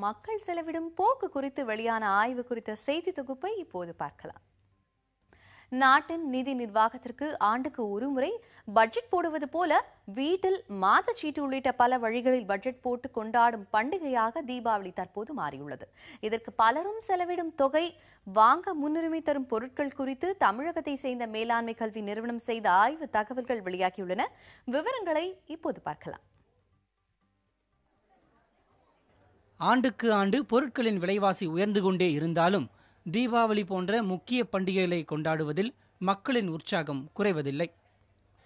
மக்கள் செலவிடும் போக்கு குறித்து வெளியான ஆய்வு குறித்த செய்தி தொகுப்பை இப்போது பார்க்கலாம். நாட்டின் நிதி நிர்வாகத்திற்கு ஆண்டுக்கு ஒருமுறை பட்ஜெட் போடுவது போல வீட்டில் மாத சீட்டு உள்ளிட்ட பல வழிகளில் பட்ஜெட் போட்டு கொண்டாடும் பண்டிகையாக தீபாவளி தற்போது மாறியுள்ளது. இதற்கு பலரும் செலவிடும் தொகை, வாங்க முன்னுரிமை தரும் பொருட்கள் குறித்து தமிழகத்தை சேர்ந்த மேலாண்மை கல்வி நிறுவனம் செய்த ஆய்வு தகவல்கள் வெளியாகியுள்ளன. விவரங்களை இப்போது பார்க்கலாம். ஆண்டுக்கு ஆண்டு பொருட்களின் விலைவாசி உயர்ந்து கொண்டே இருந்தாலும் தீபாவளி போன்ற முக்கிய பண்டிகைகளை கொண்டாடுவதில் மக்களின் உற்சாகம் குறைவதில்லை.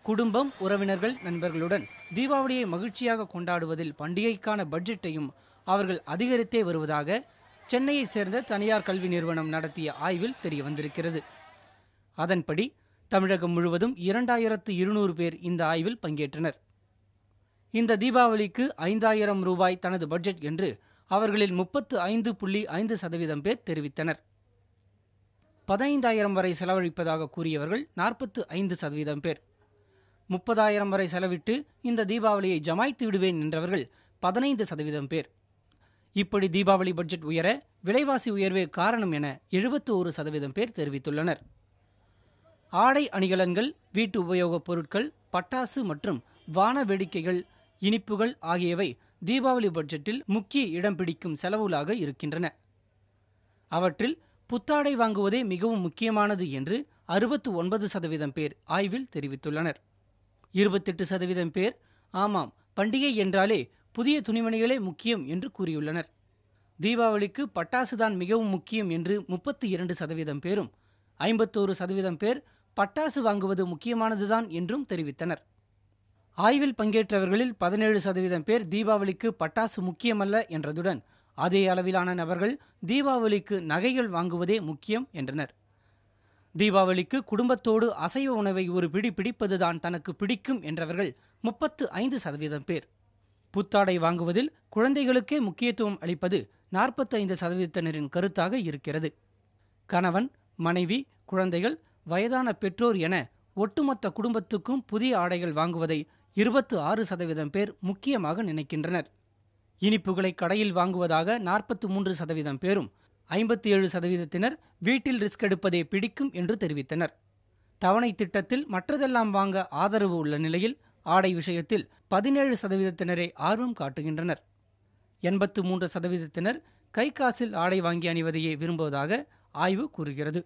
குடும்பம், உறவினர்கள், நண்பர்களுடன் தீபாவளியை மகிழ்ச்சியாக கொண்டாடுவதில் பண்டிகைக்கான பட்ஜெட்டையும் அவர்கள் அதிகரித்தே வருவதாக சென்னையை சேர்ந்த தனியார் கல்வி நிறுவனம் நடத்திய ஆய்வில் தெரிய வந்திருக்கிறது. அதன்படி தமிழகம் முழுவதும் 2200 பேர் இந்த ஆய்வில் பங்கேற்றனர். இந்த தீபாவளிக்கு 5000 ரூபாய் தனது பட்ஜெட் என்று அவர்களில் 35.5% பேர் தெரிவித்தனர். 15,000 வரை செலவழிப்பதாக கூறியவர்கள் 45% பேர். 30,000 வரை செலவிட்டு இந்த தீபாவளியை ஜமாய்த்து விடுவேன் என்றவர்கள் 15% பேர். இப்படி தீபாவளி பட்ஜெட் உயர விலைவாசி உயர்வே காரணம் என 71% பேர் தெரிவித்துள்ளனர். ஆடை அணிகலன்கள், வீட்டு உபயோகப் பொருட்கள், பட்டாசு மற்றும் வான வேடிக்கைகள், இனிப்புகள் ஆகியவை தீபாவளி பட்ஜெட்டில் முக்கிய இடம் பிடிக்கும் செலவுகளாக இருக்கின்றன. அவற்றில் புத்தாடை வாங்குவதே மிகவும் முக்கியமானது என்று 69% பேர் ஆய்வில் தெரிவித்துள்ளனர். 28% பேர் ஆமாம், பண்டிகை என்றாலே புதிய துணிமணிகளே முக்கியம் என்று கூறியுள்ளனர். தீபாவளிக்கு பட்டாசுதான் மிகவும் முக்கியம் என்று 32% பேரும், 51% பேர் பட்டாசு வாங்குவது முக்கியமானதுதான் என்றும் தெரிவித்தனர். ஆய்வில் பங்கேற்றவர்களில் 17% பேர் தீபாவளிக்கு பட்டாசு முக்கியமல்ல என்றதுடன் அதே அளவிலான நபர்கள் தீபாவளிக்கு நகைகள் வாங்குவதே முக்கியம் என்றனர். தீபாவளிக்கு குடும்பத்தோடு அசைவ உணவை ஒரு பிடி பிடிப்பதுதான் தனக்கு பிடிக்கும் என்றவர்கள் 35% பேர். புத்தாடை வாங்குவதில் குழந்தைகளுக்கே முக்கியத்துவம் அளிப்பது 45%-னரின் கருத்தாக இருக்கிறது. கணவன், மனைவி, குழந்தைகள், வயதான பெற்றோர் என ஒட்டுமொத்த குடும்பத்துக்கும் புதிய ஆடைகள் வாங்குவதை 26% பேர் முக்கியமாக நினைக்கின்றனர். இனிப்புகளை கடையில் வாங்குவதாக 43% பேரும், 57%-னர் வீட்டில் ரிஸ்க் எடுப்பதே பிடிக்கும் என்று தெரிவித்தனர். தவணை திட்டத்தில் மற்றதெல்லாம் வாங்க ஆதரவு உள்ள நிலையில் ஆடை விஷயத்தில் 17%-னரே ஆர்வம் காட்டுகின்றனர். 83%-னர் கை காசில் ஆடை வாங்கி அணிவதையே விரும்புவதாக ஆய்வு கூறுகிறது.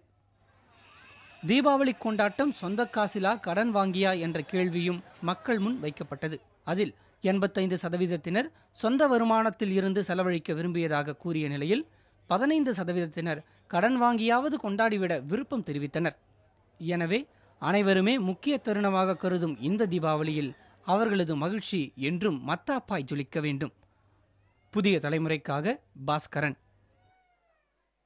தீபாவளி கொண்டாட்டம் சொந்த காசிலா கடன் வாங்கியா என்ற கேள்வியும் மக்கள் முன் வைக்கப்பட்டது. அதில் 85%-னர் சொந்த வருமானத்தில் இருந்து செலவழிக்க விரும்பியதாக கூறிய நிலையில் 15%-னர் கடன் வாங்கியாவது கொண்டாடிவிட விருப்பம் தெரிவித்தனர். எனவே அனைவருமே முக்கிய தருணமாக கருதும் இந்த தீபாவளியில் அவர்களது மகிழ்ச்சி என்றும் மத்தாப்பாய் ஜொலிக்க வேண்டும். புதிய தலைமுறைக்காக பாஸ்கரன்.